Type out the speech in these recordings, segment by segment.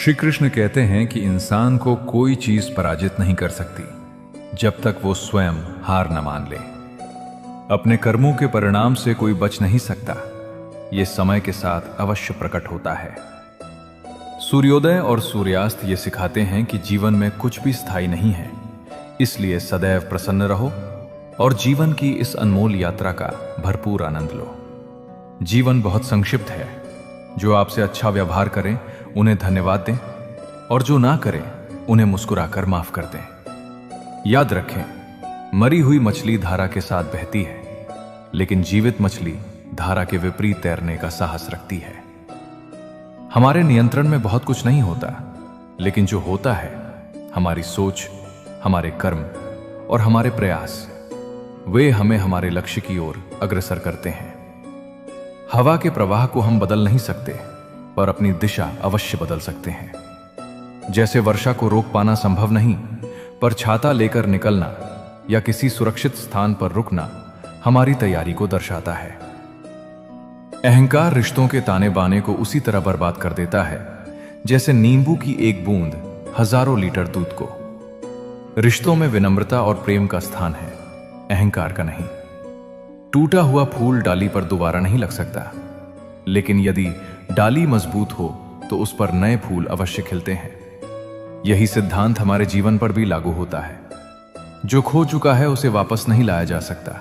श्री कृष्ण कहते हैं कि इंसान को कोई चीज पराजित नहीं कर सकती जब तक वो स्वयं हार न मान ले। अपने कर्मों के परिणाम से कोई बच नहीं सकता, ये समय के साथ अवश्य प्रकट होता है। सूर्योदय और सूर्यास्त ये सिखाते हैं कि जीवन में कुछ भी स्थायी नहीं है, इसलिए सदैव प्रसन्न रहो और जीवन की इस अनमोल यात्रा का भरपूर आनंद लो। जीवन बहुत संक्षिप्त है। जो आपसे अच्छा व्यवहार करें उन्हें धन्यवाद दें और जो ना करें उन्हें मुस्कुराकर माफ कर दें। याद रखें, मरी हुई मछली धारा के साथ बहती है, लेकिन जीवित मछली धारा के विपरीत तैरने का साहस रखती है। हमारे नियंत्रण में बहुत कुछ नहीं होता, लेकिन जो होता है हमारी सोच, हमारे कर्म और हमारे प्रयास, वे हमें हमारे लक्ष्य की ओर अग्रसर करते हैं। हवा के प्रवाह को हम बदल नहीं सकते, पर अपनी दिशा अवश्य बदल सकते हैं। जैसे वर्षा को रोक पाना संभव नहीं, पर छाता लेकर निकलना या किसी सुरक्षित स्थान पर रुकना हमारी तैयारी को दर्शाता है। अहंकार रिश्तों के ताने बाने को उसी तरह बर्बाद कर देता है जैसे नींबू की एक बूंद हजारों लीटर दूध को। रिश्तों में विनम्रता और प्रेम का स्थान है, अहंकार का नहीं। टूटा हुआ फूल डाली पर दोबारा नहीं लग सकता, लेकिन यदि डाली मजबूत हो तो उस पर नए फूल अवश्य खिलते हैं। यही सिद्धांत हमारे जीवन पर भी लागू होता है। जो खो चुका है उसे वापस नहीं लाया जा सकता,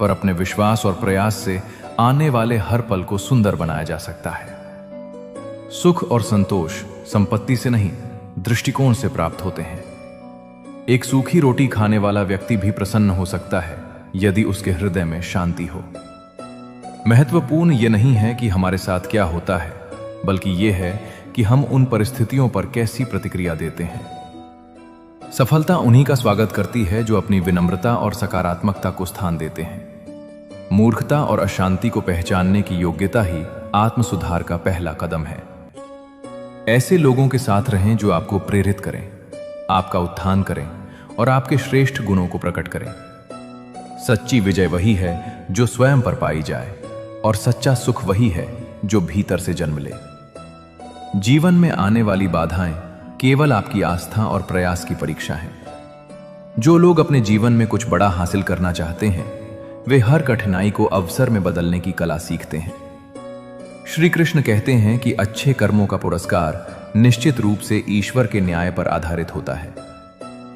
पर अपने विश्वास और प्रयास से आने वाले हर पल को सुंदर बनाया जा सकता है। सुख और संतोष संपत्ति से नहीं, दृष्टिकोण से प्राप्त होते हैं। एक सूखी रोटी खाने वाला व्यक्ति भी प्रसन्न हो सकता है यदि उसके हृदय में शांति हो। महत्वपूर्ण यह नहीं है कि हमारे साथ क्या होता है, बल्कि यह है कि हम उन परिस्थितियों पर कैसी प्रतिक्रिया देते हैं। सफलता उन्हीं का स्वागत करती है जो अपनी विनम्रता और सकारात्मकता को स्थान देते हैं। मूर्खता और अशांति को पहचानने की योग्यता ही आत्म सुधार का पहला कदम है। ऐसे लोगों के साथ रहें जो आपको प्रेरित करें, आपका उत्थान करें और आपके श्रेष्ठ गुणों को प्रकट करें। सच्ची विजय वही है जो स्वयं पर पाई जाए, और सच्चा सुख वही है जो भीतर से जन्म ले। जीवन में आने वाली बाधाएं केवल आपकी आस्था और प्रयास की परीक्षा है। जो लोग अपने जीवन में कुछ बड़ा हासिल करना चाहते हैं, वे हर कठिनाई को अवसर में बदलने की कला सीखते हैं। श्री कृष्ण कहते हैं कि अच्छे कर्मों का पुरस्कार निश्चित रूप से ईश्वर के न्याय पर आधारित होता है।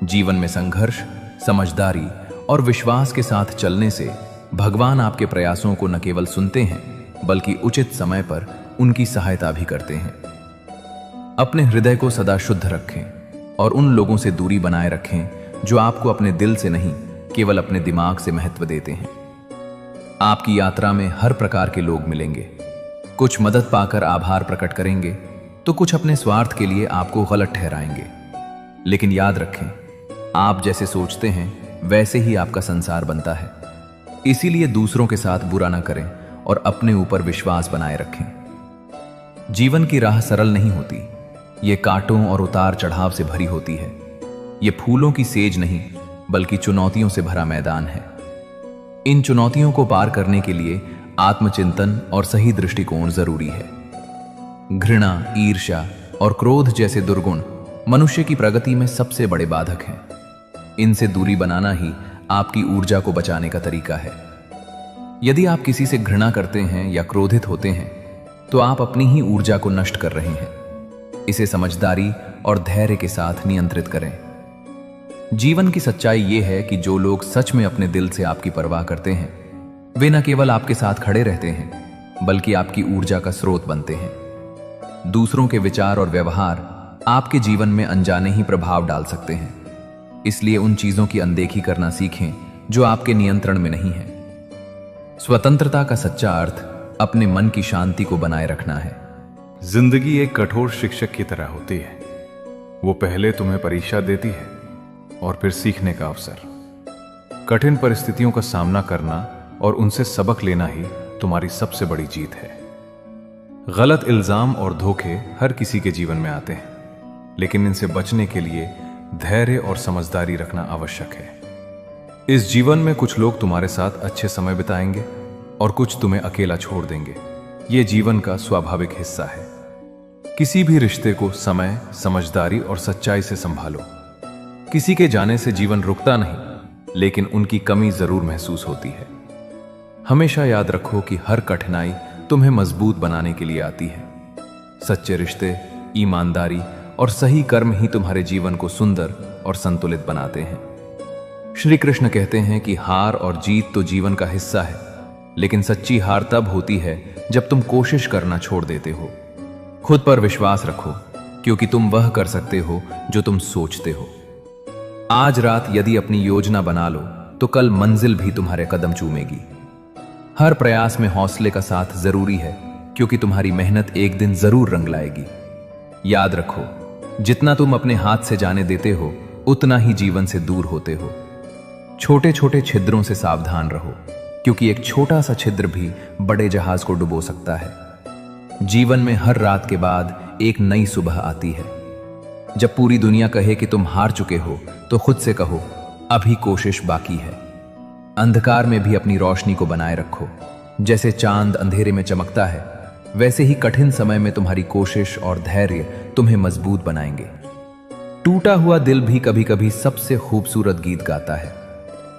जीवन में संघर्ष, समझदारी और विश्वास के साथ चलने से भगवान आपके प्रयासों को न केवल सुनते हैं, बल्कि उचित समय पर उनकी सहायता भी करते हैं। अपने हृदय को सदा शुद्ध रखें और उन लोगों से दूरी बनाए रखें जो आपको अपने दिल से नहीं, केवल अपने दिमाग से महत्व देते हैं। आपकी यात्रा में हर प्रकार के लोग मिलेंगे। कुछ मदद पाकर आभार प्रकट करेंगे, तो कुछ अपने स्वार्थ के लिए आपको गलत ठहराएंगे। लेकिन याद रखें, आप जैसे सोचते हैं वैसे ही आपका संसार बनता है। इसीलिए दूसरों के साथ बुरा ना करें और अपने ऊपर विश्वास बनाए रखें। जीवन की राह सरल नहीं होती, ये कांटों और उतार चढ़ाव से भरी होती है। ये फूलों की सेज नहीं, बल्कि चुनौतियों से भरा मैदान है। इन चुनौतियों को पार करने के लिए आत्मचिंतन और सही दृष्टिकोण जरूरी है। घृणा, ईर्ष्या और क्रोध जैसे दुर्गुण मनुष्य की प्रगति में सबसे बड़े बाधक हैं। इनसे दूरी बनाना ही आपकी ऊर्जा को बचाने का तरीका है। यदि आप किसी से घृणा करते हैं या क्रोधित होते हैं, तो आप अपनी ही ऊर्जा को नष्ट कर रहे हैं। इसे समझदारी और धैर्य के साथ नियंत्रित करें। जीवन की सच्चाई यह है कि जो लोग सच में अपने दिल से आपकी परवाह करते हैं, वे न केवल आपके साथ खड़े रहते हैं, बल्कि आपकी ऊर्जा का स्रोत बनते हैं। दूसरों के विचार और व्यवहार आपके जीवन में अनजाने ही प्रभाव डाल सकते हैं। इसलिए उन चीजों की अनदेखी करना सीखें जो आपके नियंत्रण में नहीं है। स्वतंत्रता का सच्चा अर्थ अपने मन की शांति को बनाए रखना है। जिंदगी एक कठोर शिक्षक की तरह होती है। वो पहले तुम्हें परीक्षा देती है और फिर सीखने का अवसर। कठिन परिस्थितियों का सामना करना और उनसे सबक लेना ही तुम्हारी सबसे बड़ी जीत है। गलत इल्जाम और धोखे हर किसी के जीवन में आते हैं, लेकिन इनसे बचने के लिए धैर्य और समझदारी रखना आवश्यक है। इस जीवन में कुछ लोग तुम्हारे साथ अच्छे समय बिताएंगे और कुछ तुम्हें अकेला छोड़ देंगे। ये जीवन का स्वाभाविक हिस्सा है। किसी भी रिश्ते को समय, समझदारी और सच्चाई से संभालो। किसी के जाने से जीवन रुकता नहीं, लेकिन उनकी कमी जरूर महसूस होती है। हमेशा याद रखो कि हर कठिनाई तुम्हें मजबूत बनाने के लिए आती है। सच्चे रिश्ते, ईमानदारी और सही कर्म ही तुम्हारे जीवन को सुंदर और संतुलित बनाते हैं। श्री कृष्ण कहते हैं कि हार और जीत तो जीवन का हिस्सा है, लेकिन सच्ची हार तब होती है जब तुम कोशिश करना छोड़ देते हो। खुद पर विश्वास रखो, क्योंकि तुम वह कर सकते हो जो तुम सोचते हो। आज रात यदि अपनी योजना बना लो तो कल मंजिल भी तुम्हारे कदम चूमेगी। हर प्रयास में हौसले का साथ जरूरी है, क्योंकि तुम्हारी मेहनत एक दिन जरूर रंग लाएगी। याद रखो, जितना तुम अपने हाथ से जाने देते हो, उतना ही जीवन से दूर होते हो। छोटे छोटे छिद्रों से सावधान रहो, क्योंकि एक छोटा सा छिद्र भी बड़े जहाज को डुबो सकता है। जीवन में हर रात के बाद एक नई सुबह आती है। जब पूरी दुनिया कहे कि तुम हार चुके हो, तो खुद से कहो, अभी कोशिश बाकी है। अंधकार में भी अपनी रोशनी को बनाए रखो। जैसे चांद अंधेरे में चमकता है, वैसे ही कठिन समय में तुम्हारी कोशिश और धैर्य तुम्हें मजबूत बनाएंगे। टूटा हुआ दिल भी कभी कभी सबसे खूबसूरत गीत गाता है,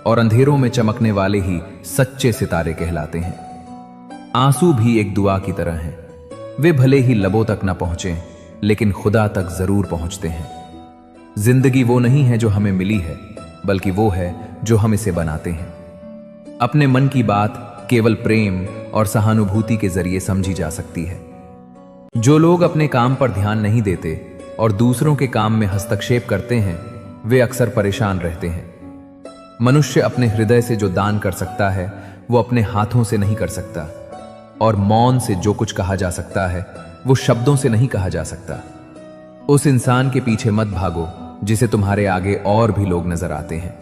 और अंधेरों में चमकने वाले ही सच्चे सितारे कहलाते हैं। आंसू भी एक दुआ की तरह हैं। वे भले ही लबों तक न पहुंचे, लेकिन खुदा तक जरूर पहुंचते हैं। जिंदगी वो नहीं है जो हमें मिली है, बल्कि वो है जो हम इसे बनाते हैं। अपने मन की बात केवल प्रेम और सहानुभूति के जरिए समझी जा सकती है। जो लोग अपने काम पर ध्यान नहीं देते और दूसरों के काम में हस्तक्षेप करते हैं, वे अक्सर परेशान रहते हैं। मनुष्य अपने हृदय से जो दान कर सकता है, वो अपने हाथों से नहीं कर सकता, और मौन से जो कुछ कहा जा सकता है, वो शब्दों से नहीं कहा जा सकता। उस इंसान के पीछे मत भागो जिसे तुम्हारे आगे और भी लोग नजर आते हैं।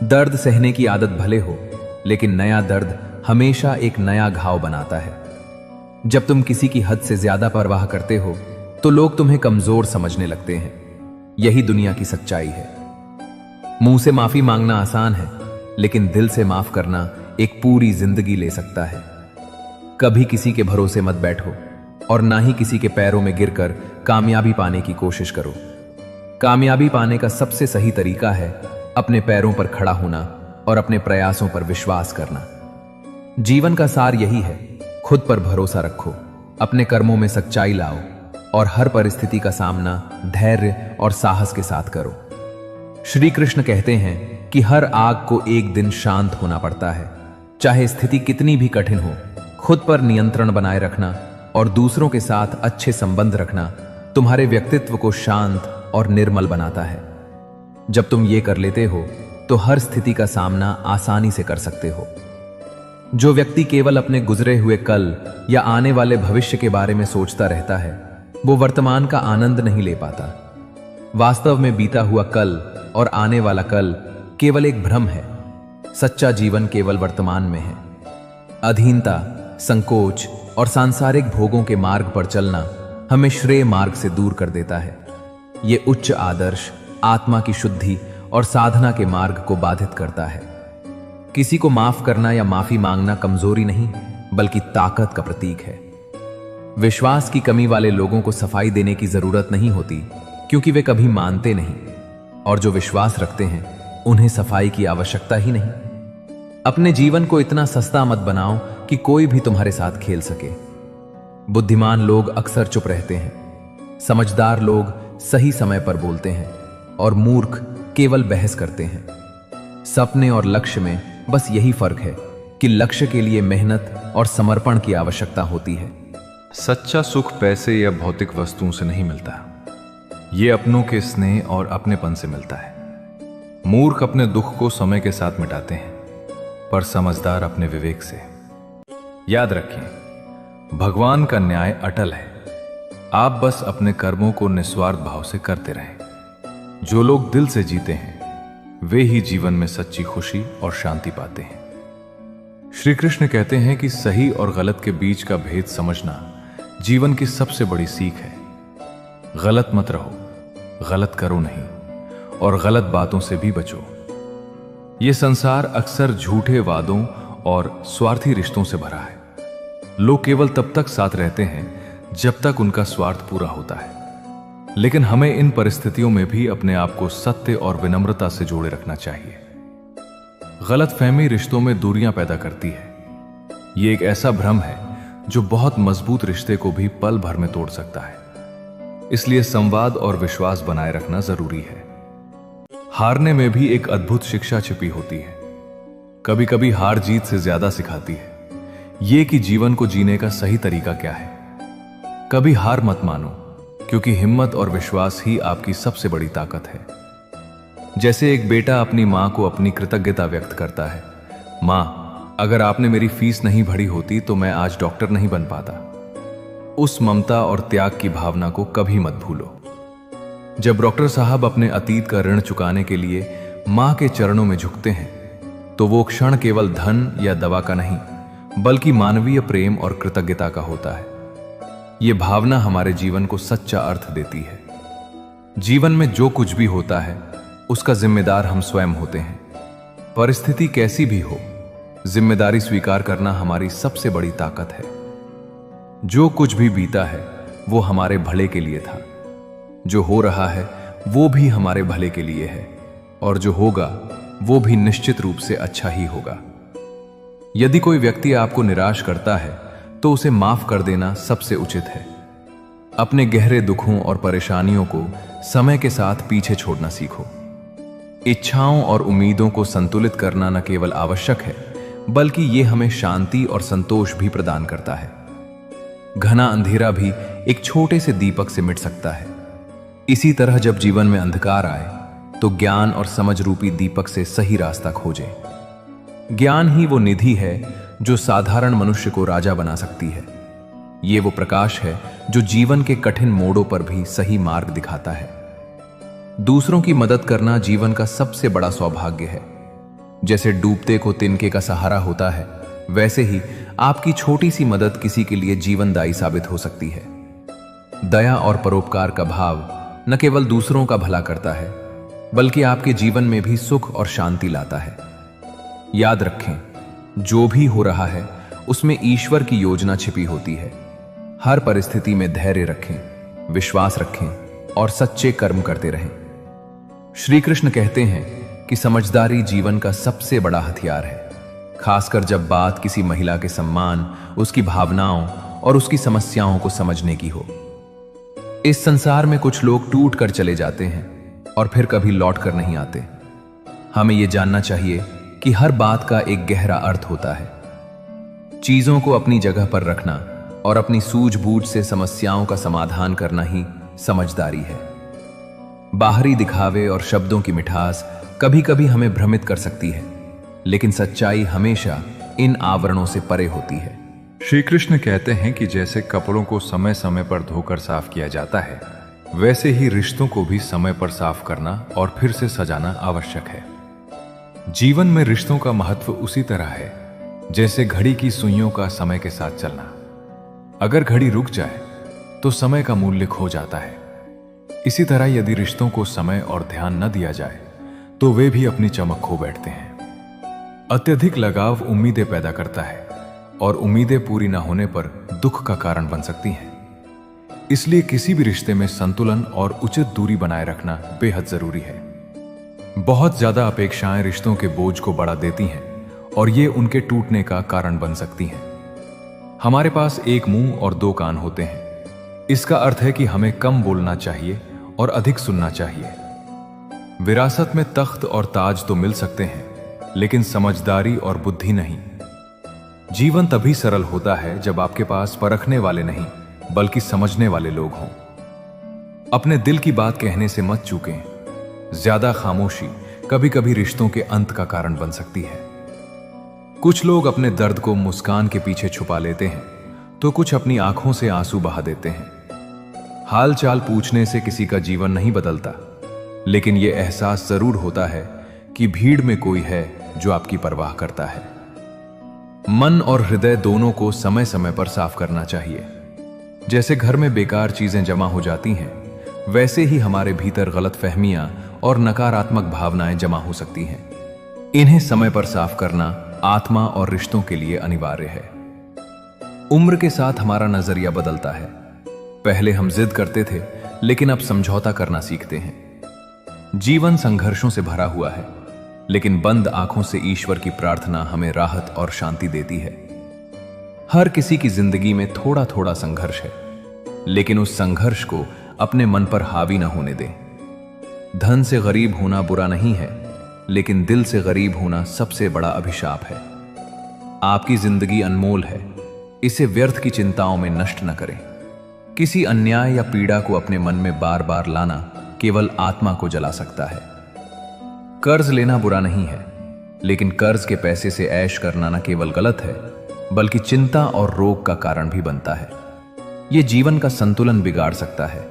दर्द सहने की आदत भले हो, लेकिन नया दर्द हमेशा एक नया घाव बनाता है। जब तुम किसी की हद से ज्यादा परवाह करते हो, तो लोग तुम्हें कमजोर समझने लगते हैं। यही दुनिया की सच्चाई है। मुंह से माफी मांगना आसान है, लेकिन दिल से माफ करना एक पूरी जिंदगी ले सकता है। कभी किसी के भरोसे मत बैठो, और ना ही किसी के पैरों में गिरकर कामयाबी पाने की कोशिश करो। कामयाबी पाने का सबसे सही तरीका है अपने पैरों पर खड़ा होना और अपने प्रयासों पर विश्वास करना। जीवन का सार यही है, खुद पर भरोसा रखो, अपने कर्मों में सच्चाई लाओ, और हर परिस्थिति का सामना धैर्य और साहस के साथ करो। श्री कृष्ण कहते हैं कि हर आग को एक दिन शांत होना पड़ता है। चाहे स्थिति कितनी भी कठिन हो, खुद पर नियंत्रण बनाए रखना और दूसरों के साथ अच्छे संबंध रखना तुम्हारे व्यक्तित्व को शांत और निर्मल बनाता है। जब तुम ये कर लेते हो, तो हर स्थिति का सामना आसानी से कर सकते हो। जो व्यक्ति केवल अपने गुजरे हुए कल या आने वाले भविष्य के बारे में सोचता रहता है, वो वर्तमान का आनंद नहीं ले पाता। वास्तव में बीता हुआ कल और आने वाला कल केवल एक भ्रम है। सच्चा जीवन केवल वर्तमान में है। अधीनता, संकोच और सांसारिक भोगों के मार्ग पर चलना हमें श्रेय मार्ग से दूर कर देता है। ये उच्च आदर्श आत्मा की शुद्धि और साधना के मार्ग को बाधित करता है। किसी को माफ करना या माफी मांगना कमजोरी नहीं, बल्कि ताकत का प्रतीक है। विश्वास की कमी वाले लोगों को सफाई देने की जरूरत नहीं होती, क्योंकि वे कभी मानते नहीं, और जो विश्वास रखते हैं उन्हें सफाई की आवश्यकता ही नहीं। अपने जीवन को इतना सस्ता मत बनाओ कि कोई भी तुम्हारे साथ खेल सके। बुद्धिमान लोग अक्सर चुप रहते हैं, समझदार लोग सही समय पर बोलते हैं, और मूर्ख केवल बहस करते हैं। सपने और लक्ष्य में बस यही फर्क है कि लक्ष्य के लिए मेहनत और समर्पण की आवश्यकता होती है। सच्चा सुख पैसे या भौतिक वस्तुओं से नहीं मिलता, ये अपनों के स्नेह और अपनेपन से मिलता है। मूर्ख अपने दुख को समय के साथ मिटाते हैं, पर समझदार अपने विवेक से। याद रखें, भगवान का न्याय अटल है। आप बस अपने कर्मों को निस्वार्थ भाव से करते रहें। जो लोग दिल से जीते हैं, वे ही जीवन में सच्ची खुशी और शांति पाते हैं। श्री कृष्ण कहते हैं कि सही और गलत के बीच का भेद समझना जीवन की सबसे बड़ी सीख है। गलत मत रहो, गलत करो नहीं, और गलत बातों से भी बचो। यह संसार अक्सर झूठे वादों और स्वार्थी रिश्तों से भरा है। लोग केवल तब तक साथ रहते हैं जब तक उनका स्वार्थ पूरा होता है। लेकिन हमें इन परिस्थितियों में भी अपने आप को सत्य और विनम्रता से जोड़े रखना चाहिए। गलतफहमी रिश्तों में दूरियां पैदा करती है। ये एक ऐसा भ्रम है जो बहुत मजबूत रिश्ते को भी पल भर में तोड़ सकता है। इसलिए संवाद और विश्वास बनाए रखना जरूरी है। हारने में भी एक अद्भुत शिक्षा छिपी होती है। कभी कभी हार जीत से ज्यादा सिखाती है ये कि जीवन को जीने का सही तरीका क्या है। कभी हार मत मानो, क्योंकि हिम्मत और विश्वास ही आपकी सबसे बड़ी ताकत है। जैसे एक बेटा अपनी मां को अपनी कृतज्ञता व्यक्त करता है, मां, अगर आपने मेरी फीस नहीं भरी होती तो मैं आज डॉक्टर नहीं बन पाता। उस ममता और त्याग की भावना को कभी मत भूलो। जब डॉक्टर साहब अपने अतीत का ऋण चुकाने के लिए मां के चरणों में झुकते हैं तो वो क्षण केवल धन या दवा का नहीं, बल्कि मानवीय प्रेम और कृतज्ञता का होता है। ये भावना हमारे जीवन को सच्चा अर्थ देती है। जीवन में जो कुछ भी होता है उसका जिम्मेदार हम स्वयं होते हैं। परिस्थिति कैसी भी हो, जिम्मेदारी स्वीकार करना हमारी सबसे बड़ी ताकत है। जो कुछ भी बीता है वो हमारे भले के लिए था। जो हो रहा है वो भी हमारे भले के लिए है, और जो होगा वो भी निश्चित रूप से अच्छा ही होगा। यदि कोई व्यक्ति आपको निराश करता है तो उसे माफ कर देना सबसे उचित है। अपने गहरे दुखों और परेशानियों को समय के साथ पीछे छोड़ना सीखो। इच्छाओं और उम्मीदों को संतुलित करना न केवल आवश्यक है, बल्कि यह हमें शांति और संतोष भी प्रदान करता है। घना अंधेरा भी एक छोटे से दीपक से मिट सकता है। इसी तरह जब जीवन में अंधकार आए तो ज्ञान और समझ रूपी दीपक से सही रास्ता खोजें। ज्ञान ही वो निधि है जो साधारण मनुष्य को राजा बना सकती है। ये वो प्रकाश है जो जीवन के कठिन मोड़ों पर भी सही मार्ग दिखाता है। दूसरों की मदद करना जीवन का सबसे बड़ा सौभाग्य है। जैसे डूबते को तिनके का सहारा होता है, वैसे ही आपकी छोटी सी मदद किसी के लिए जीवनदायी साबित हो सकती है। दया और परोपकार का भाव न केवल दूसरों का भला करता है, बल्कि आपके जीवन में भी सुख और शांति लाता है। याद रखें, जो भी हो रहा है उसमें ईश्वर की योजना छिपी होती है। हर परिस्थिति में धैर्य रखें, विश्वास रखें और सच्चे कर्म करते रहें। श्री कृष्ण कहते हैं कि समझदारी जीवन का सबसे बड़ा हथियार है, खासकर जब बात किसी महिला के सम्मान, उसकी भावनाओं और उसकी समस्याओं को समझने की हो। इस संसार में कुछ लोग टूट कर चले जाते हैं और फिर कभी लौट कर नहीं आते। हमें यह जानना चाहिए कि हर बात का एक गहरा अर्थ होता है। चीजों को अपनी जगह पर रखना और अपनी सूझबूझ से समस्याओं का समाधान करना ही समझदारी है। बाहरी दिखावे और शब्दों की मिठास कभी कभी हमें भ्रमित कर सकती है, लेकिन सच्चाई हमेशा इन आवरणों से परे होती है। श्री कृष्ण कहते हैं कि जैसे कपड़ों को समय समय पर धोकर साफ किया जाता है, वैसे ही रिश्तों को भी समय पर साफ करना और फिर से सजाना आवश्यक है। जीवन में रिश्तों का महत्व उसी तरह है जैसे घड़ी की सुइयों का समय के साथ चलना। अगर घड़ी रुक जाए तो समय का मूल्य खो जाता है। इसी तरह यदि रिश्तों को समय और ध्यान न दिया जाए तो वे भी अपनी चमक खो बैठते हैं। अत्यधिक लगाव उम्मीदें पैदा करता है और उम्मीदें पूरी न होने पर दुख का कारण बन सकती हैं। इसलिए किसी भी रिश्ते में संतुलन और उचित दूरी बनाए रखना बेहद जरूरी है। बहुत ज्यादा अपेक्षाएं रिश्तों के बोझ को बढ़ा देती हैं और ये उनके टूटने का कारण बन सकती हैं। हमारे पास एक मुंह और दो कान होते हैं। इसका अर्थ है कि हमें कम बोलना चाहिए और अधिक सुनना चाहिए। विरासत में तख्त और ताज तो मिल सकते हैं, लेकिन समझदारी और बुद्धि नहीं। जीवन तभी सरल होता है जब आपके पास परखने वाले नहीं, बल्कि समझने वाले लोग हों। अपने दिल की बात कहने से मत चूकें। ज्यादा खामोशी कभी कभी रिश्तों के अंत का कारण बन सकती है। कुछ लोग अपने दर्द को मुस्कान के पीछे छुपा लेते हैं, तो कुछ अपनी आंखों से आंसू बहा देते हैं। हाल चाल पूछने से किसी का जीवन नहीं बदलता, लेकिन यह एहसास जरूर होता है कि भीड़ में कोई है जो आपकी परवाह करता है। मन और हृदय दोनों को समय समय पर साफ करना चाहिए। जैसे घर में बेकार चीजें जमा हो जाती हैं, वैसे ही हमारे भीतर गलतफहमियां और नकारात्मक भावनाएं जमा हो सकती हैं। इन्हें समय पर साफ करना आत्मा और रिश्तों के लिए अनिवार्य है। उम्र के साथ हमारा नजरिया बदलता है, पहले हम जिद करते थे, लेकिन अब समझौता करना सीखते हैं। जीवन संघर्षों से भरा हुआ है, लेकिन बंद आंखों से ईश्वर की प्रार्थना हमें राहत और शांति देती है। हर किसी की जिंदगी में थोड़ा थोड़ा संघर्ष है, लेकिन उस संघर्ष को अपने मन पर हावी ना होने दें। धन से गरीब होना बुरा नहीं है, लेकिन दिल से गरीब होना सबसे बड़ा अभिशाप है। आपकी जिंदगी अनमोल है, इसे व्यर्थ की चिंताओं में नष्ट न करें। किसी अन्याय या पीड़ा को अपने मन में बार बार लाना केवल आत्मा को जला सकता है। कर्ज लेना बुरा नहीं है, लेकिन कर्ज के पैसे से ऐश करना न केवल गलत है, बल्कि चिंता और रोग का कारण भी बनता है। यह जीवन का संतुलन बिगाड़ सकता है।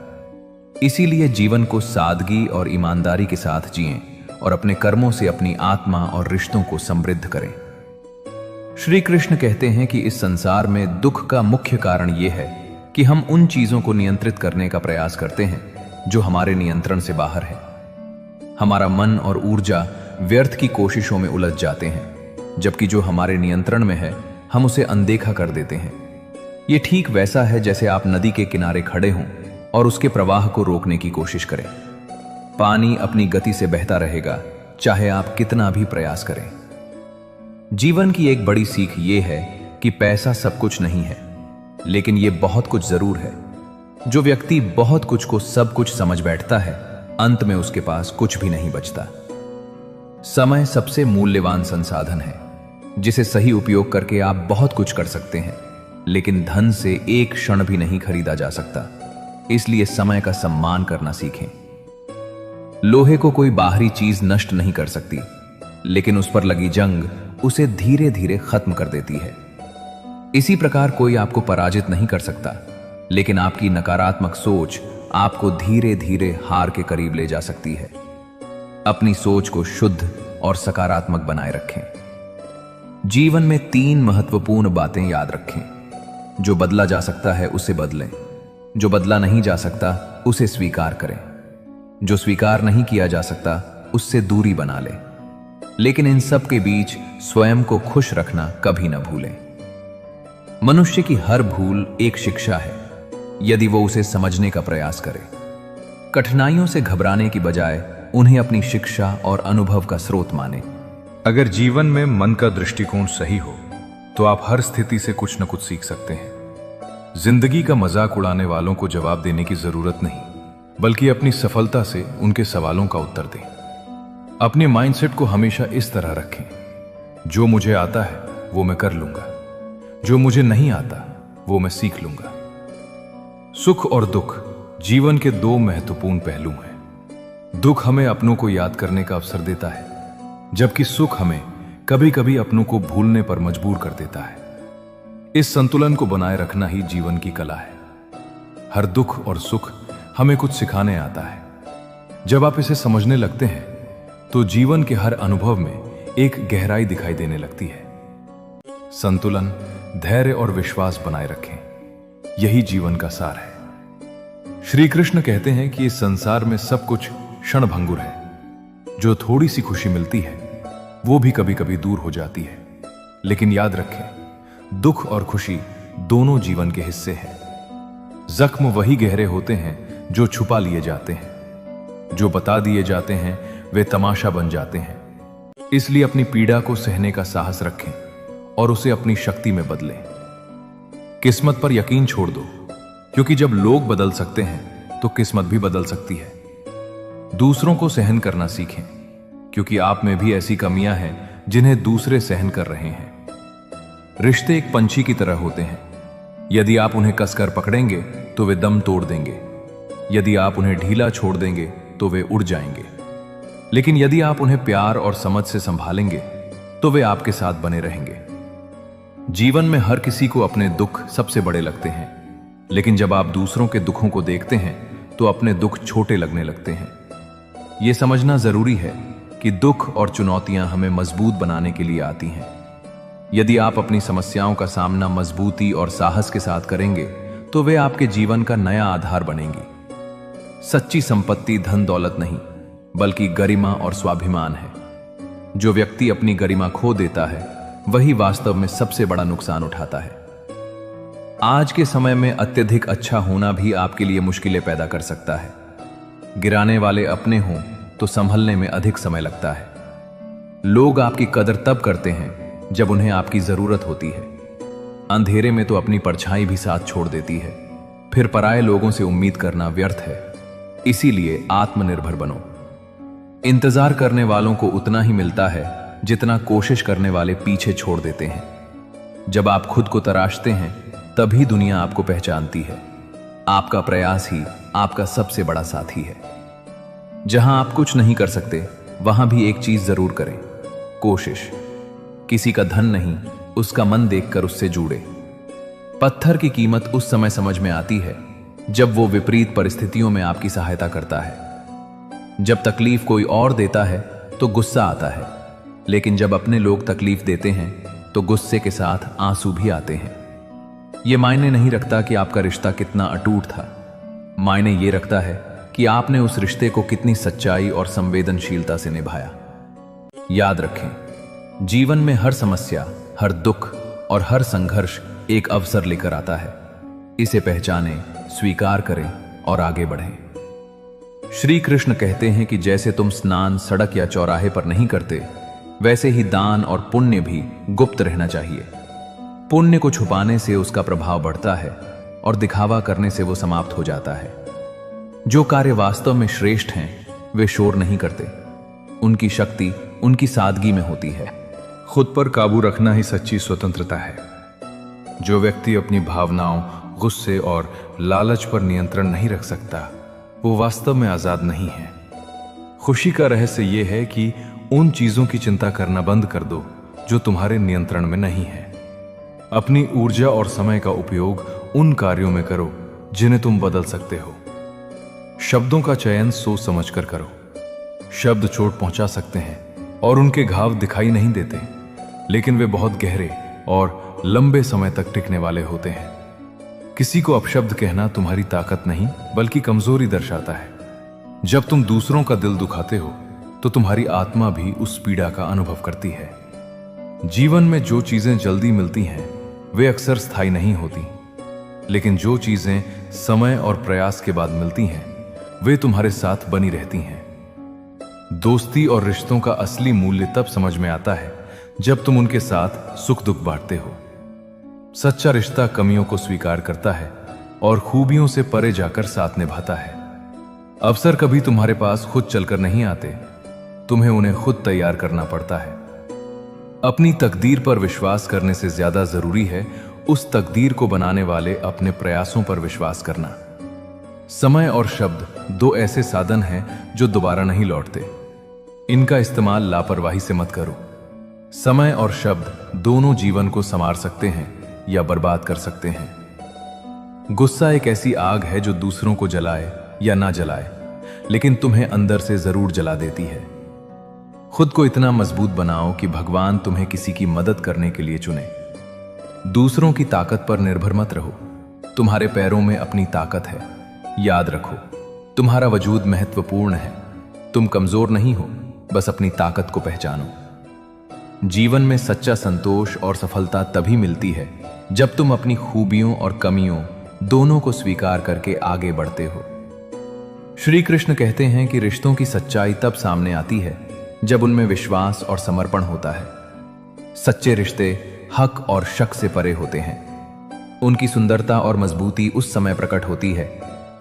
इसीलिए जीवन को सादगी और ईमानदारी के साथ जिएं और अपने कर्मों से अपनी आत्मा और रिश्तों को समृद्ध करें। श्री कृष्ण कहते हैं कि इस संसार में दुख का मुख्य कारण यह है कि हम उन चीजों को नियंत्रित करने का प्रयास करते हैं जो हमारे नियंत्रण से बाहर है। हमारा मन और ऊर्जा व्यर्थ की कोशिशों में उलझ जाते हैं, जबकि जो हमारे नियंत्रण में है हम उसे अनदेखा कर देते हैं। ये ठीक वैसा है जैसे आप नदी के किनारे खड़े हों और उसके प्रवाह को रोकने की कोशिश करें। पानी अपनी गति से बहता रहेगा, चाहे आप कितना भी प्रयास करें। जीवन की एक बड़ी सीख ये है कि पैसा सब कुछ नहीं है, लेकिन ये बहुत कुछ जरूर है। जो व्यक्ति बहुत कुछ को सब कुछ समझ बैठता है, अंत में उसके पास कुछ भी नहीं बचता। समय सबसे मूल्यवान संसाधन है, जिसे सही उपयोग करके आप बहुत कुछ कर सकते हैं, लेकिन धन से एक क्षण भी नहीं खरीदा जा सकता। इसलिए समय का सम्मान करना सीखें। लोहे को कोई बाहरी चीज नष्ट नहीं कर सकती, लेकिन उस पर लगी जंग उसे धीरे धीरे खत्म कर देती है। इसी प्रकार कोई आपको पराजित नहीं कर सकता, लेकिन आपकी नकारात्मक सोच आपको धीरे धीरे हार के करीब ले जा सकती है। अपनी सोच को शुद्ध और सकारात्मक बनाए रखें। जीवन में 3 महत्वपूर्ण बातें याद रखें। जो बदला जा सकता है उसे बदलें, जो बदला नहीं जा सकता उसे स्वीकार करें, जो स्वीकार नहीं किया जा सकता उससे दूरी बना लें। लेकिन इन सब के बीच स्वयं को खुश रखना कभी न भूलें। मनुष्य की हर भूल एक शिक्षा है, यदि वो उसे समझने का प्रयास करे। कठिनाइयों से घबराने की बजाय उन्हें अपनी शिक्षा और अनुभव का स्रोत माने। अगर जीवन में मन का दृष्टिकोण सही हो तो आप हर स्थिति से कुछ न कुछ सीख सकते हैं। जिंदगी का मजाक उड़ाने वालों को जवाब देने की जरूरत नहीं, बल्कि अपनी सफलता से उनके सवालों का उत्तर दें। अपने माइंडसेट को हमेशा इस तरह रखें, जो मुझे आता है वो मैं कर लूंगा, जो मुझे नहीं आता वो मैं सीख लूंगा। सुख और दुख जीवन के 2 महत्वपूर्ण पहलू हैं। दुख हमें अपनों को याद करने का अवसर देता है, जबकि सुख हमें कभी कभी अपनों को भूलने पर मजबूर कर देता है। इस संतुलन को बनाए रखना ही जीवन की कला है। हर दुख और सुख हमें कुछ सिखाने आता है। जब आप इसे समझने लगते हैं तो जीवन के हर अनुभव में एक गहराई दिखाई देने लगती है। संतुलन, धैर्य और विश्वास बनाए रखें, यही जीवन का सार है। श्री कृष्ण कहते हैं कि इस संसार में सब कुछ क्षणभंगुर है। जो थोड़ी सी खुशी मिलती है वो भी कभी कभी दूर हो जाती है। लेकिन याद रखें, दुख और खुशी दोनों जीवन के हिस्से हैं। जख्म वही गहरे होते हैं जो छुपा लिए जाते हैं। जो बता दिए जाते हैं वे तमाशा बन जाते हैं। इसलिए अपनी पीड़ा को सहने का साहस रखें और उसे अपनी शक्ति में बदलें। किस्मत पर यकीन छोड़ दो, क्योंकि जब लोग बदल सकते हैं तो किस्मत भी बदल सकती है। दूसरों को सहन करना सीखें, क्योंकि आप में भी ऐसी कमियां हैं जिन्हें दूसरे सहन कर रहे हैं। रिश्ते एक पंछी की तरह होते हैं। यदि आप उन्हें कसकर पकड़ेंगे तो वे दम तोड़ देंगे। यदि आप उन्हें ढीला छोड़ देंगे तो वे उड़ जाएंगे। लेकिन यदि आप उन्हें प्यार और समझ से संभालेंगे तो वे आपके साथ बने रहेंगे। जीवन में हर किसी को अपने दुख सबसे बड़े लगते हैं, लेकिन जब आप दूसरों के दुखों को देखते हैं तो अपने दुख छोटे लगने लगते हैं। यह समझना जरूरी है कि दुख और चुनौतियां हमें मजबूत बनाने के लिए आती हैं। यदि आप अपनी समस्याओं का सामना मजबूती और साहस के साथ करेंगे तो वे आपके जीवन का नया आधार बनेंगी। सच्ची संपत्ति धन दौलत नहीं, बल्कि गरिमा और स्वाभिमान है। जो व्यक्ति अपनी गरिमा खो देता है वही वास्तव में सबसे बड़ा नुकसान उठाता है। आज के समय में अत्यधिक अच्छा होना भी आपके लिए मुश्किलें पैदा कर सकता है। गिराने वाले अपने हों तो संभलने में अधिक समय लगता है। लोग आपकी कदर तब करते हैं जब उन्हें आपकी जरूरत होती है। अंधेरे में तो अपनी परछाई भी साथ छोड़ देती है। फिर पराये लोगों से उम्मीद करना व्यर्थ है। इसीलिए आत्मनिर्भर बनो। इंतजार करने वालों को उतना ही मिलता है जितना कोशिश करने वाले पीछे छोड़ देते हैं। जब आप खुद को तराशते हैं तभी दुनिया आपको पहचानती है। आपका प्रयास ही आपका सबसे बड़ा साथी है। जहां आप कुछ नहीं कर सकते वहां भी एक चीज जरूर करें, कोशिश। किसी का धन नहीं, उसका मन देखकर उससे जुड़े। पत्थर की कीमत उस समय समझ में आती है जब वो विपरीत परिस्थितियों में आपकी सहायता करता है। जब तकलीफ कोई और देता है तो गुस्सा आता है, लेकिन जब अपने लोग तकलीफ देते हैं तो गुस्से के साथ आंसू भी आते हैं। यह मायने नहीं रखता कि आपका रिश्ता कितना अटूट था, मायने ये रखता है कि आपने उस रिश्ते को कितनी सच्चाई और संवेदनशीलता से निभाया। याद रखें, जीवन में हर समस्या, हर दुख और हर संघर्ष एक अवसर लेकर आता है। इसे पहचानें, स्वीकार करें और आगे बढ़ें। श्री कृष्ण कहते हैं कि जैसे तुम स्नान सड़क या चौराहे पर नहीं करते, वैसे ही दान और पुण्य भी गुप्त रहना चाहिए। पुण्य को छुपाने से उसका प्रभाव बढ़ता है और दिखावा करने से वो समाप्त हो जाता है। जो कार्य वास्तव में श्रेष्ठ हैं, वे शोर नहीं करते। उनकी शक्ति उनकी सादगी में होती है। खुद पर काबू रखना ही सच्ची स्वतंत्रता है। जो व्यक्ति अपनी भावनाओं, गुस्से और लालच पर नियंत्रण नहीं रख सकता, वो वास्तव में आजाद नहीं है। खुशी का रहस्य यह है कि उन चीजों की चिंता करना बंद कर दो जो तुम्हारे नियंत्रण में नहीं है। अपनी ऊर्जा और समय का उपयोग उन कार्यों में करो जिन्हें तुम बदल सकते हो। शब्दों का चयन सोच समझकर करो। शब्द चोट पहुंचा सकते हैं और उनके घाव दिखाई नहीं देते, लेकिन वे बहुत गहरे और लंबे समय तक टिकने वाले होते हैं। किसी को अपशब्द कहना तुम्हारी ताकत नहीं बल्कि कमजोरी दर्शाता है। जब तुम दूसरों का दिल दुखाते हो तो तुम्हारी आत्मा भी उस पीड़ा का अनुभव करती है। जीवन में जो चीजें जल्दी मिलती हैं वे अक्सर स्थायी नहीं होती, लेकिन जो चीजें समय और प्रयास के बाद मिलती हैं वे तुम्हारे साथ बनी रहती हैं। दोस्ती और रिश्तों का असली मूल्य तब समझ में आता है जब तुम उनके साथ सुख दुख बांटते हो। सच्चा रिश्ता कमियों को स्वीकार करता है और खूबियों से परे जाकर साथ निभाता है। अवसर कभी तुम्हारे पास खुद चलकर नहीं आते, तुम्हें उन्हें खुद तैयार करना पड़ता है। अपनी तकदीर पर विश्वास करने से ज्यादा जरूरी है उस तकदीर को बनाने वाले अपने प्रयासों पर विश्वास करना। समय और शब्द दो ऐसे साधन हैं जो दोबारा नहीं लौटते। इनका इस्तेमाल लापरवाही से मत करो। समय और शब्द दोनों जीवन को संवार सकते हैं या बर्बाद कर सकते हैं। गुस्सा एक ऐसी आग है जो दूसरों को जलाए या ना जलाए, लेकिन तुम्हें अंदर से जरूर जला देती है। खुद को इतना मजबूत बनाओ कि भगवान तुम्हें किसी की मदद करने के लिए चुने। दूसरों की ताकत पर निर्भर मत रहो। तुम्हारे पैरों में अपनी ताकत है। याद रखो, तुम्हारा वजूद महत्वपूर्ण है। तुम कमजोर नहीं हो, बस अपनी ताकत को पहचानो। जीवन में सच्चा संतोष और सफलता तभी मिलती है जब तुम अपनी खूबियों और कमियों दोनों को स्वीकार करके आगे बढ़ते हो। श्री कृष्ण कहते हैं कि रिश्तों की सच्चाई तब सामने आती है जब उनमें विश्वास और समर्पण होता है। सच्चे रिश्ते हक और शक से परे होते हैं। उनकी सुंदरता और मजबूती उस समय प्रकट होती है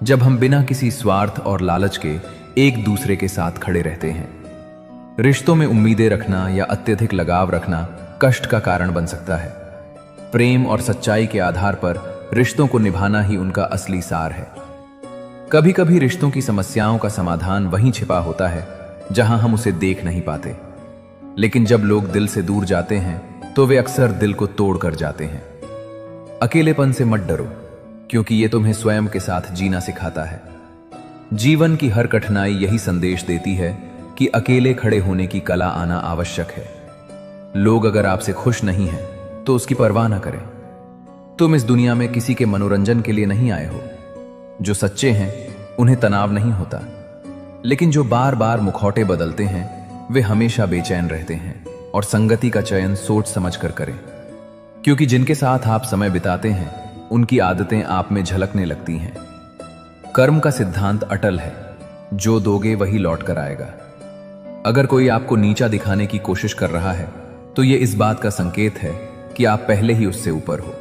जब हम बिना किसी स्वार्थ और लालच के एक दूसरे के साथ खड़े रहते हैं। रिश्तों में उम्मीदें रखना या अत्यधिक लगाव रखना कष्ट का कारण बन सकता है। प्रेम और सच्चाई के आधार पर रिश्तों को निभाना ही उनका असली सार है। कभी कभी रिश्तों की समस्याओं का समाधान वहीं छिपा होता है जहां हम उसे देख नहीं पाते, लेकिन जब लोग दिल से दूर जाते हैं तो वे अक्सर दिल को तोड़ कर जाते हैं। अकेलेपन से मत डरो, क्योंकि ये तुम्हें स्वयं के साथ जीना सिखाता है। जीवन की हर कठिनाई यही संदेश देती है कि अकेले खड़े होने की कला आना आवश्यक है। लोग अगर आपसे खुश नहीं हैं तो उसकी परवाह ना करें। तुम इस दुनिया में किसी के मनोरंजन के लिए नहीं आए हो। जो सच्चे हैं उन्हें तनाव नहीं होता, लेकिन जो बार बार मुखौटे बदलते हैं वे हमेशा बेचैन रहते हैं। और संगति का चयन सोच समझ कर करें, क्योंकि जिनके साथ आप समय बिताते हैं उनकी आदतें आप में झलकने लगती हैं। कर्म का सिद्धांत अटल है, जो दोगे वही लौट कर आएगा। अगर कोई आपको नीचा दिखाने की कोशिश कर रहा है तो यह इस बात का संकेत है कि आप पहले ही उससे ऊपर हो।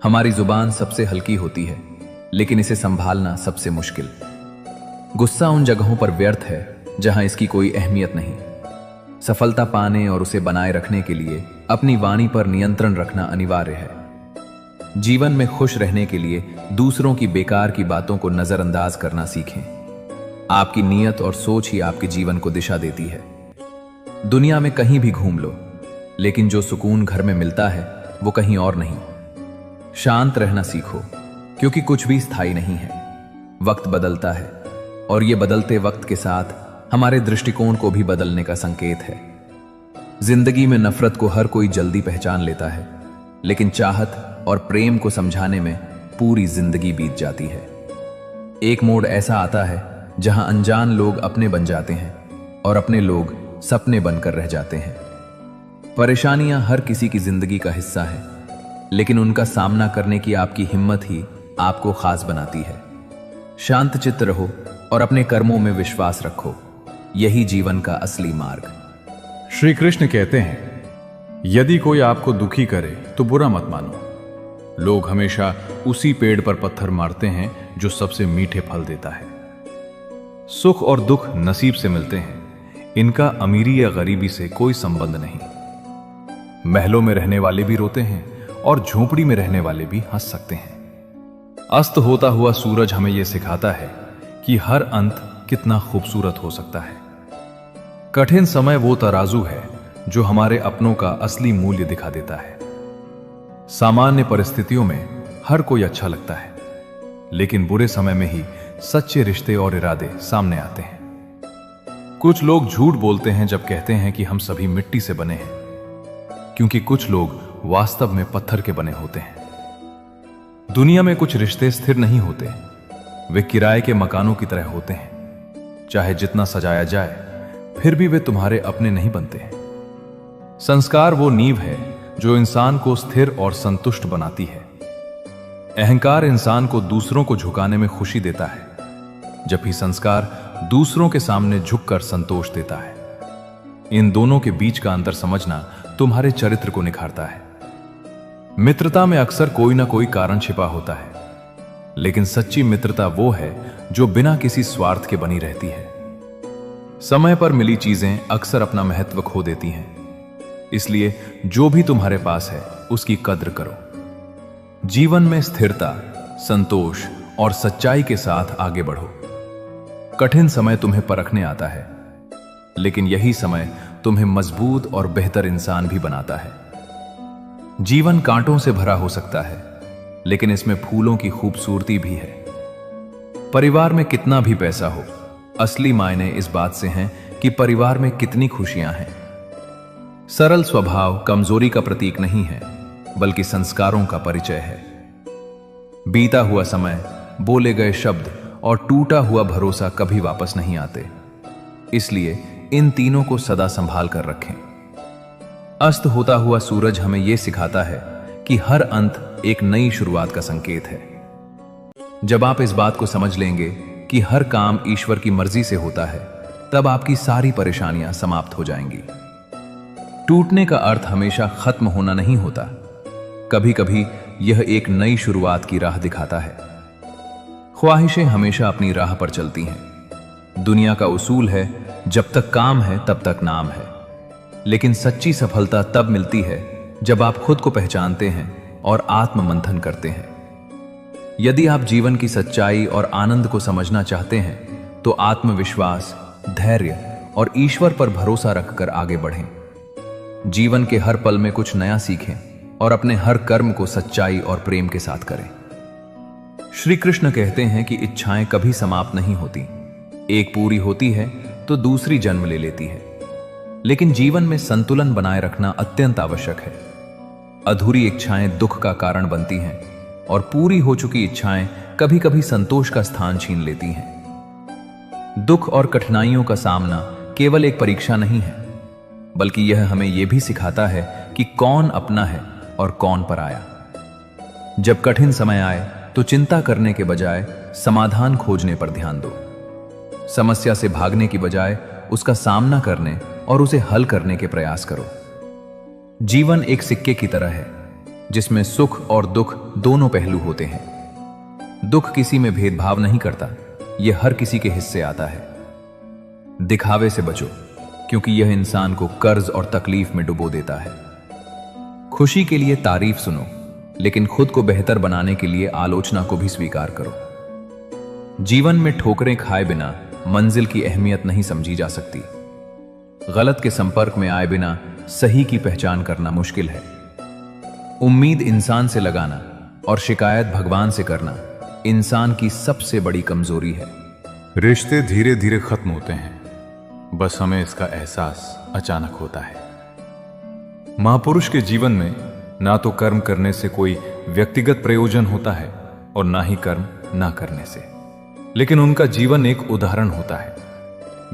हमारी जुबान सबसे हल्की होती है, लेकिन इसे संभालना सबसे मुश्किल। गुस्सा उन जगहों पर व्यर्थ है जहां इसकी कोई अहमियत नहीं। सफलता पाने और उसे बनाए रखने के लिए अपनी वाणी पर नियंत्रण रखना अनिवार्य है। जीवन में खुश रहने के लिए दूसरों की बेकार की बातों को नजरअंदाज करना सीखें। आपकी नीयत और सोच ही आपके जीवन को दिशा देती है। दुनिया में कहीं भी घूम लो, लेकिन जो सुकून घर में मिलता है वो कहीं और नहीं। शांत रहना सीखो, क्योंकि कुछ भी स्थायी नहीं है। वक्त बदलता है और ये बदलते वक्त के साथ हमारे दृष्टिकोण को भी बदलने का संकेत है। जिंदगी में नफरत को हर कोई जल्दी पहचान लेता है, लेकिन चाहत और प्रेम को समझाने में पूरी जिंदगी बीत जाती है। एक मोड़ ऐसा आता है जहां अनजान लोग अपने बन जाते हैं और अपने लोग सपने बनकर रह जाते हैं। परेशानियां हर किसी की जिंदगी का हिस्सा है, लेकिन उनका सामना करने की आपकी हिम्मत ही आपको खास बनाती है। शांत चित्त रहो और अपने कर्मों में विश्वास रखो, यही जीवन का असली मार्ग। श्री कृष्ण कहते हैं, यदि कोई आपको दुखी करे तो बुरा मत मानो। लोग हमेशा उसी पेड़ पर पत्थर मारते हैं जो सबसे मीठे फल देता है। सुख और दुख नसीब से मिलते हैं, इनका अमीरी या गरीबी से कोई संबंध नहीं। महलों में रहने वाले भी रोते हैं और झोपड़ी में रहने वाले भी हंस सकते हैं। अस्त होता हुआ सूरज हमें यह सिखाता है कि हर अंत कितना खूबसूरत हो सकता है। कठिन समय वो तराजू है जो हमारे अपनों का असली मूल्य दिखा देता है। सामान्य परिस्थितियों में हर कोई अच्छा लगता है, लेकिन बुरे समय में ही सच्चे रिश्ते और इरादे सामने आते हैं। कुछ लोग झूठ बोलते हैं जब कहते हैं कि हम सभी मिट्टी से बने हैं, क्योंकि कुछ लोग वास्तव में पत्थर के बने होते हैं। दुनिया में कुछ रिश्ते स्थिर नहीं होते, वे किराए के मकानों की तरह होते हैं। चाहे जितना सजाया जाए, फिर भी वे तुम्हारे अपने नहीं बनते। संस्कार वो नींव है जो इंसान को स्थिर और संतुष्ट बनाती है। अहंकार इंसान को दूसरों को झुकाने में खुशी देता है, जबकि संस्कार दूसरों के सामने झुककर संतोष देता है। इन दोनों के बीच का अंतर समझना तुम्हारे चरित्र को निखारता है। मित्रता में अक्सर कोई ना कोई कारण छिपा होता है, लेकिन सच्ची मित्रता वो है जो बिना किसी स्वार्थ के बनी रहती है। समय पर मिली चीजें अक्सर अपना महत्व खो देती हैं, इसलिए जो भी तुम्हारे पास है उसकी कद्र करो। जीवन में स्थिरता, संतोष और सच्चाई के साथ आगे बढ़ो। कठिन समय तुम्हें परखने आता है, लेकिन यही समय तुम्हें मजबूत और बेहतर इंसान भी बनाता है। जीवन कांटों से भरा हो सकता है, लेकिन इसमें फूलों की खूबसूरती भी है। परिवार में कितना भी पैसा हो, असली मायने इस बात से हैं कि परिवार में कितनी खुशियां हैं। सरल स्वभाव कमजोरी का प्रतीक नहीं है, बल्कि संस्कारों का परिचय है। बीता हुआ समय, बोले गए शब्द और टूटा हुआ भरोसा कभी वापस नहीं आते, इसलिए इन तीनों को सदा संभाल कर रखें। अस्त होता हुआ सूरज हमें यह सिखाता है कि हर अंत एक नई शुरुआत का संकेत है। जब आप इस बात को समझ लेंगे कि हर काम ईश्वर की मर्जी से होता है, तब आपकी सारी परेशानियां समाप्त हो जाएंगी। टूटने का अर्थ हमेशा खत्म होना नहीं होता, कभी कभी यह एक नई शुरुआत की राह दिखाता है। ख्वाहिशें हमेशा अपनी राह पर चलती हैं। दुनिया का उसूल है, जब तक काम है तब तक नाम है। लेकिन सच्ची सफलता तब मिलती है जब आप खुद को पहचानते हैं और आत्ममंथन करते हैं। यदि आप जीवन की सच्चाई और आनंद को समझना चाहते हैं, तो आत्मविश्वास, धैर्य और ईश्वर पर भरोसा रखकर आगे बढ़ें। जीवन के हर पल में कुछ नया सीखें और अपने हर कर्म को सच्चाई और प्रेम के साथ करें। श्री कृष्ण कहते हैं कि इच्छाएं कभी समाप्त नहीं होती, एक पूरी होती है तो दूसरी जन्म ले लेती है। लेकिन जीवन में संतुलन बनाए रखना अत्यंत आवश्यक है। अधूरी इच्छाएं दुख का कारण बनती हैं और पूरी हो चुकी इच्छाएं कभी कभी संतोष का स्थान छीन लेती हैं। दुख और कठिनाइयों का सामना केवल एक परीक्षा नहीं है, बल्कि यह हमें यह भी सिखाता है कि कौन अपना है और कौन पराया। जब कठिन समय आए तो चिंता करने के बजाय समाधान खोजने पर ध्यान दो। समस्या से भागने की बजाय उसका सामना करने और उसे हल करने के प्रयास करो। जीवन एक सिक्के की तरह है जिसमें सुख और दुख दोनों पहलू होते हैं। दुख किसी में भेदभाव नहीं करता, यह हर किसी के हिस्से आता है। दिखावे से बचो, क्योंकि यह इंसान को कर्ज और तकलीफ में डुबो देता है। खुशी के लिए तारीफ सुनो, लेकिन खुद को बेहतर बनाने के लिए आलोचना को भी स्वीकार करो। जीवन में ठोकरें खाए बिना मंजिल की अहमियत नहीं समझी जा सकती। गलत के संपर्क में आए बिना सही की पहचान करना मुश्किल है। उम्मीद इंसान से लगाना और शिकायत भगवान से करना इंसान की सबसे बड़ी कमजोरी है। रिश्ते धीरे धीरे खत्म होते हैं, बस हमें इसका एहसास अचानक होता है। महापुरुष के जीवन में ना तो कर्म करने से कोई व्यक्तिगत प्रयोजन होता है और ना ही कर्म ना करने से, लेकिन उनका जीवन एक उदाहरण होता है।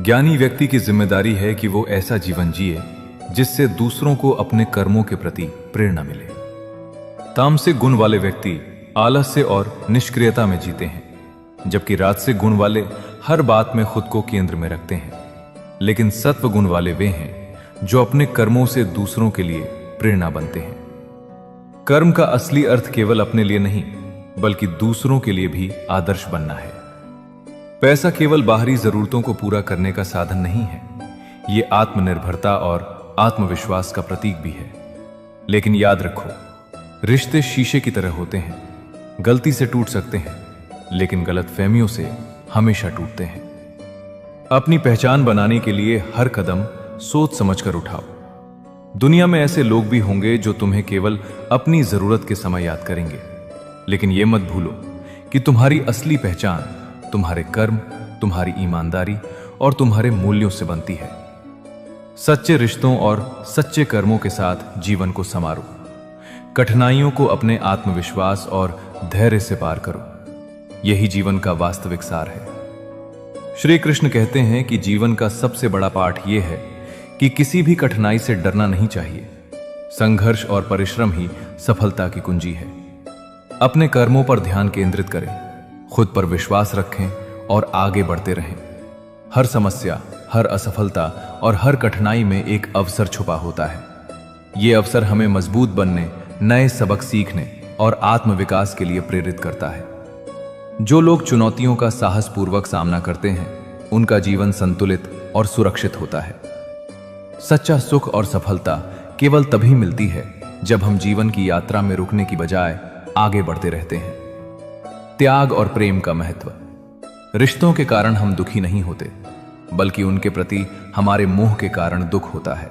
ज्ञानी व्यक्ति की जिम्मेदारी है कि वो ऐसा जीवन जिए जिससे दूसरों को अपने कर्मों के प्रति प्रेरणा मिले। तामसिक गुण वाले व्यक्ति आलस्य और निष्क्रियता में जीते हैं, जबकि राजसिक गुण वाले हर बात में खुद को केंद्र में रखते हैं। लेकिन सत्व गुण वाले वे हैं जो अपने कर्मों से दूसरों के लिए प्रेरणा बनते हैं। कर्म का असली अर्थ केवल अपने लिए नहीं, बल्कि दूसरों के लिए भी आदर्श बनना है। पैसा केवल बाहरी जरूरतों को पूरा करने का साधन नहीं है, ये आत्मनिर्भरता और आत्मविश्वास का प्रतीक भी है। लेकिन याद रखो, रिश्ते शीशे की तरह होते हैं, गलती से टूट सकते हैं, लेकिन गलतफहमियों से हमेशा टूटते हैं। अपनी पहचान बनाने के लिए हर कदम सोच समझकर उठाओ। दुनिया में ऐसे लोग भी होंगे जो तुम्हें केवल अपनी जरूरत के समय याद करेंगे, लेकिन यह मत भूलो कि तुम्हारी असली पहचान तुम्हारे कर्म, तुम्हारी ईमानदारी और तुम्हारे मूल्यों से बनती है। सच्चे रिश्तों और सच्चे कर्मों के साथ जीवन को संवारो। कठिनाइयों को अपने आत्मविश्वास और धैर्य से पार करो। यही जीवन का वास्तविक सार है। श्री कृष्ण कहते हैं कि जीवन का सबसे बड़ा पाठ यह है कि किसी भी कठिनाई से डरना नहीं चाहिए। संघर्ष और परिश्रम ही सफलता की कुंजी है। अपने कर्मों पर ध्यान केंद्रित करें, खुद पर विश्वास रखें और आगे बढ़ते रहें। हर समस्या, हर असफलता और हर कठिनाई में एक अवसर छुपा होता है। यह अवसर हमें मजबूत बनने, नए सबक सीखने और आत्मविकास के लिए प्रेरित करता है। जो लोग चुनौतियों का साहसपूर्वक सामना करते हैं, उनका जीवन संतुलित और सुरक्षित होता है। सच्चा सुख और सफलता केवल तभी मिलती है जब हम जीवन की यात्रा में रुकने की बजाय आगे बढ़ते रहते हैं। त्याग और प्रेम का महत्व। रिश्तों के कारण हम दुखी नहीं होते, बल्कि उनके प्रति हमारे मोह के कारण दुख होता है।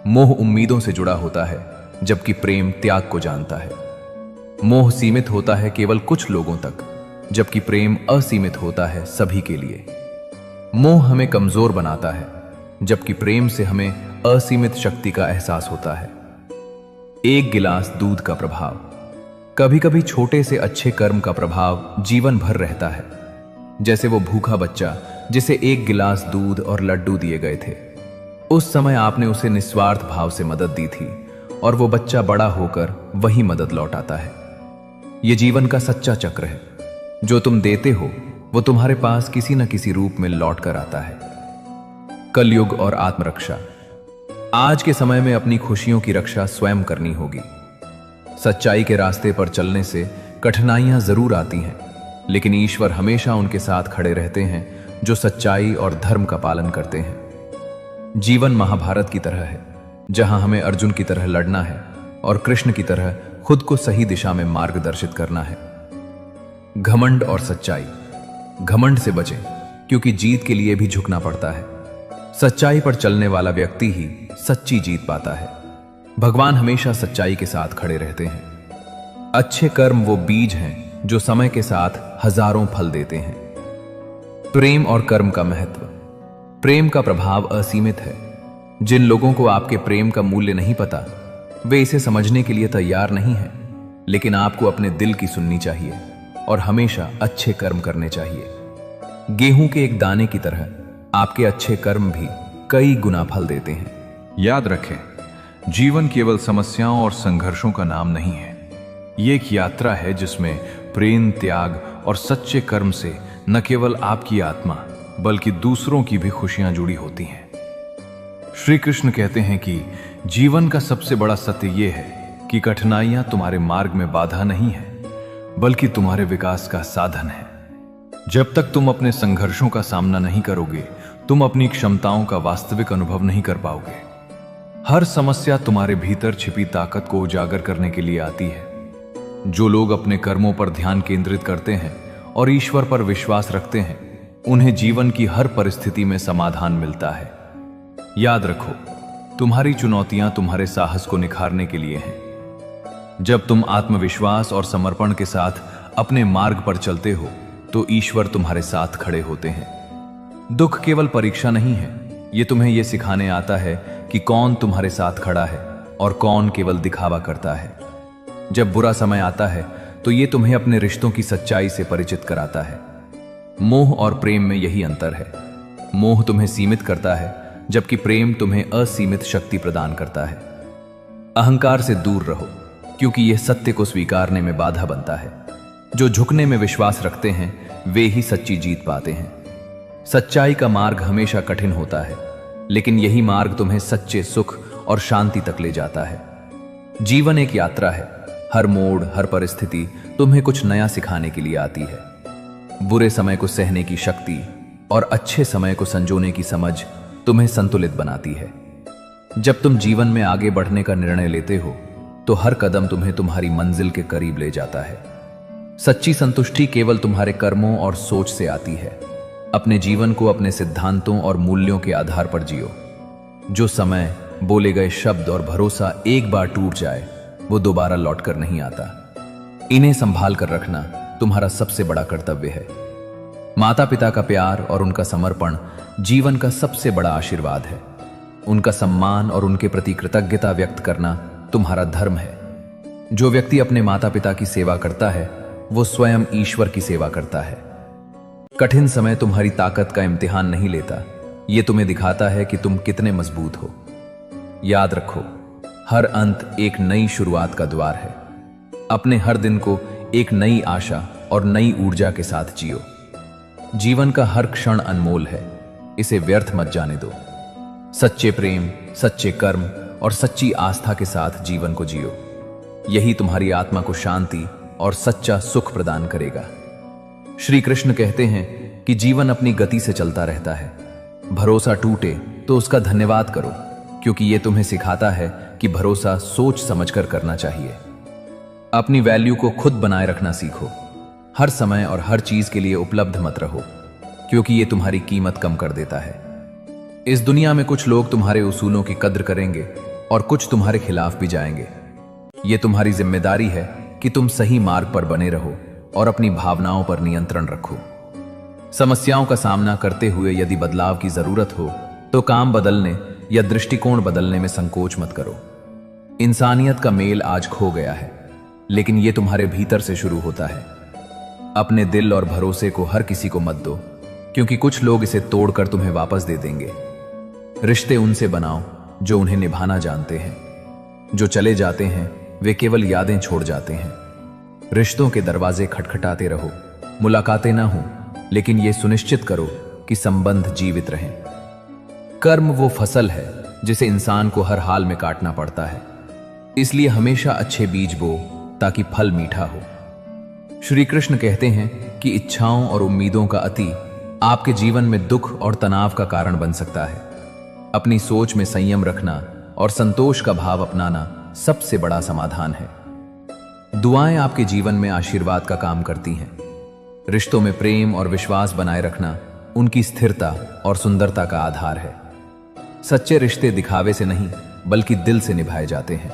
मोह उम्मीदों से जुड़ा होता है, जबकि प्रेम त्याग को जानता है। मोह सीमित होता है केवल कुछ लोगों तक, जबकि प्रेम असीमित होता है सभी के लिए। मोह हमें कमजोर बनाता है, जबकि प्रेम से हमें असीमित शक्ति का एहसास होता है। एक गिलास दूध का प्रभाव। कभी कभी छोटे से अच्छे कर्म का प्रभाव जीवन भर रहता है। जैसे वो भूखा बच्चा जिसे एक गिलास दूध और लड्डू दिए गए थे। उस समय आपने उसे निस्वार्थ भाव से मदद दी थी और वो बच्चा बड़ा होकर वही मदद लौटाता है। ये जीवन का सच्चा चक्र है। जो तुम देते हो वो तुम्हारे पास किसी न किसी रूप में लौट कर आता है। कलयुग और आत्मरक्षा। आज के समय में अपनी खुशियों की रक्षा स्वयं करनी होगी। सच्चाई के रास्ते पर चलने से कठिनाइयां जरूर आती हैं, लेकिन ईश्वर हमेशा उनके साथ खड़े रहते हैं जो सच्चाई और धर्म का पालन करते हैं। जीवन महाभारत की तरह है, जहां हमें अर्जुन की तरह लड़ना है और कृष्ण की तरह खुद को सही दिशा में मार्गदर्शित करना है। घमंड और सच्चाई। घमंड से बचें, क्योंकि जीत के लिए भी झुकना पड़ता है। सच्चाई पर चलने वाला व्यक्ति ही सच्ची जीत पाता है। भगवान हमेशा सच्चाई के साथ खड़े रहते हैं। अच्छे कर्म वो बीज हैं जो समय के साथ हजारों फल देते हैं। प्रेम और कर्म का महत्व। प्रेम का प्रभाव असीमित है। जिन लोगों को आपके प्रेम का मूल्य नहीं पता, वे इसे समझने के लिए तैयार नहीं हैं, लेकिन आपको अपने दिल की सुननी चाहिए और हमेशा अच्छे कर्म करने चाहिए। गेहूं के एक दाने की तरह आपके अच्छे कर्म भी कई गुना फल देते हैं। याद रखें, जीवन केवल समस्याओं और संघर्षों का नाम नहीं है। ये एक यात्रा है जिसमें प्रेम, त्याग और सच्चे कर्म से न केवल आपकी आत्मा बल्कि दूसरों की भी खुशियां जुड़ी होती हैं। श्री कृष्ण कहते हैं कि जीवन का सबसे बड़ा सत्य यह है कि कठिनाइयां तुम्हारे मार्ग में बाधा नहीं है बल्कि तुम्हारे विकास का साधन है। जब तक तुम अपने संघर्षों का सामना नहीं करोगे, तुम अपनी क्षमताओं का वास्तविक अनुभव नहीं कर पाओगे। हर समस्या तुम्हारे भीतर छिपी ताकत को उजागर करने के लिए आती है। जो लोग अपने कर्मों पर ध्यान केंद्रित करते हैं और ईश्वर पर विश्वास रखते हैं, उन्हें जीवन की हर परिस्थिति में समाधान मिलता है। याद रखो, तुम्हारी चुनौतियां तुम्हारे साहस को निखारने के लिए हैं। जब तुम आत्मविश्वास और समर्पण के साथ अपने मार्ग पर चलते हो तो ईश्वर तुम्हारे साथ खड़े होते हैं। दुख केवल परीक्षा नहीं है, ये तुम्हें यह सिखाने आता है कि कौन तुम्हारे साथ खड़ा है और कौन केवल दिखावा करता है। जब बुरा समय आता है तो ये तुम्हें अपने रिश्तों की सच्चाई से परिचित कराता है। मोह और प्रेम में यही अंतर है। मोह तुम्हें सीमित करता है जबकि प्रेम तुम्हें असीमित शक्ति प्रदान करता है। अहंकार से दूर रहो क्योंकि यह सत्य को स्वीकारने में बाधा बनता है। जो झुकने में विश्वास रखते हैं वे ही सच्ची जीत पाते हैं। सच्चाई का मार्ग हमेशा कठिन होता है, लेकिन यही मार्ग तुम्हें सच्चे सुख और शांति तक ले जाता है। जीवन एक यात्रा है। हर मोड़, हर परिस्थिति तुम्हें कुछ नया सिखाने के लिए आती है। बुरे समय को सहने की शक्ति और अच्छे समय को संजोने की समझ तुम्हें संतुलित बनाती है। जब तुम जीवन में आगे बढ़ने का निर्णय लेते हो तो हर कदम तुम्हें तुम्हारी मंजिल के करीब ले जाता है। सच्ची संतुष्टि केवल तुम्हारे कर्मों और सोच से आती है। अपने जीवन को अपने सिद्धांतों और मूल्यों के आधार पर जियो। जो समय, बोले गए शब्द और भरोसा एक बार टूट जाए वो दोबारा लौटकर नहीं आता। इन्हें संभाल कर रखना तुम्हारा सबसे बड़ा कर्तव्य है। माता पिता का प्यार और उनका समर्पण जीवन का सबसे बड़ा आशीर्वाद है। उनका सम्मान और उनके प्रति कृतज्ञता व्यक्त करना तुम्हारा धर्म है। जो व्यक्ति अपने माता पिता की सेवा करता है वो स्वयं ईश्वर की सेवा करता है। कठिन समय तुम्हारी ताकत का इम्तिहान नहीं लेता, ये तुम्हें दिखाता है कि तुम कितने मजबूत हो। याद रखो, हर अंत एक नई शुरुआत का द्वार है। अपने हर दिन को एक नई आशा और नई ऊर्जा के साथ जियो। जीवन का हर क्षण अनमोल है, इसे व्यर्थ मत जाने दो। सच्चे प्रेम, सच्चे कर्म और सच्ची आस्था के साथ जीवन को जियो। यही तुम्हारी आत्मा को शांति और सच्चा सुख प्रदान करेगा। श्री कृष्ण कहते हैं कि जीवन अपनी गति से चलता रहता है। भरोसा टूटे तो उसका धन्यवाद करो, क्योंकि यह तुम्हें सिखाता है कि भरोसा सोच समझकर करना चाहिए। अपनी वैल्यू को खुद बनाए रखना सीखो। हर समय और हर चीज के लिए उपलब्ध मत रहो, क्योंकि यह तुम्हारी कीमत कम कर देता है। इस दुनिया में कुछ लोग तुम्हारे उसूलों की कद्र करेंगे और कुछ तुम्हारे खिलाफ भी जाएंगे। यह तुम्हारी जिम्मेदारी है कि तुम सही मार्ग पर बने रहो और अपनी भावनाओं पर नियंत्रण रखो। समस्याओं का सामना करते हुए यदि बदलाव की जरूरत हो तो काम बदलने या दृष्टिकोण बदलने में संकोच मत करो। इंसानियत का मेल आज खो गया है, लेकिन यह तुम्हारे भीतर से शुरू होता है। अपने दिल और भरोसे को हर किसी को मत दो, क्योंकि कुछ लोग इसे तोड़कर तुम्हें वापस दे देंगे। रिश्ते उनसे बनाओ जो उन्हें निभाना जानते हैं। जो चले जाते हैं वे केवल यादें छोड़ जाते हैं। रिश्तों के दरवाजे खटखटाते रहो। मुलाकातें ना हो, लेकिन यह सुनिश्चित करो कि संबंध जीवित रहें। कर्म वो फसल है जिसे इंसान को हर हाल में काटना पड़ता है, इसलिए हमेशा अच्छे बीज बो ताकि फल मीठा हो। श्री कृष्ण कहते हैं कि इच्छाओं और उम्मीदों का अति आपके जीवन में दुख और तनाव का कारण बन सकता है। अपनी सोच में संयम रखना और संतोष का भाव अपनाना सबसे बड़ा समाधान है। दुआएं आपके जीवन में आशीर्वाद का काम करती हैं। रिश्तों में प्रेम और विश्वास बनाए रखना उनकी स्थिरता और सुंदरता का आधार है। सच्चे रिश्ते दिखावे से नहीं बल्कि दिल से निभाए जाते हैं।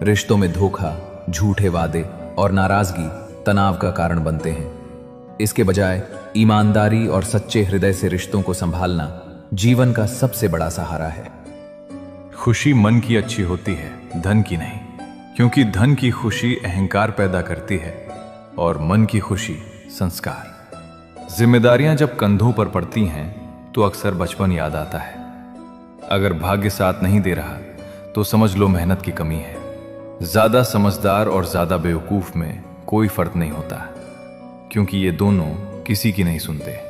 रिश्तों में धोखा, झूठे वादे और नाराजगी तनाव का कारण बनते हैं। इसके बजाय ईमानदारी और सच्चे हृदय से रिश्तों को संभालना जीवन का सबसे बड़ा सहारा है। खुशी मन की अच्छी होती है, धन की नहीं, क्योंकि धन की खुशी अहंकार पैदा करती है और मन की खुशी संस्कार। जिम्मेदारियां जब कंधों पर पड़ती हैं तो अक्सर बचपन याद आता है। अगर भाग्य साथ नहीं दे रहा तो समझ लो मेहनत की कमी है। ज्यादा समझदार और ज्यादा बेवकूफ में कोई फर्क नहीं होता, क्योंकि ये दोनों किसी की नहीं सुनते।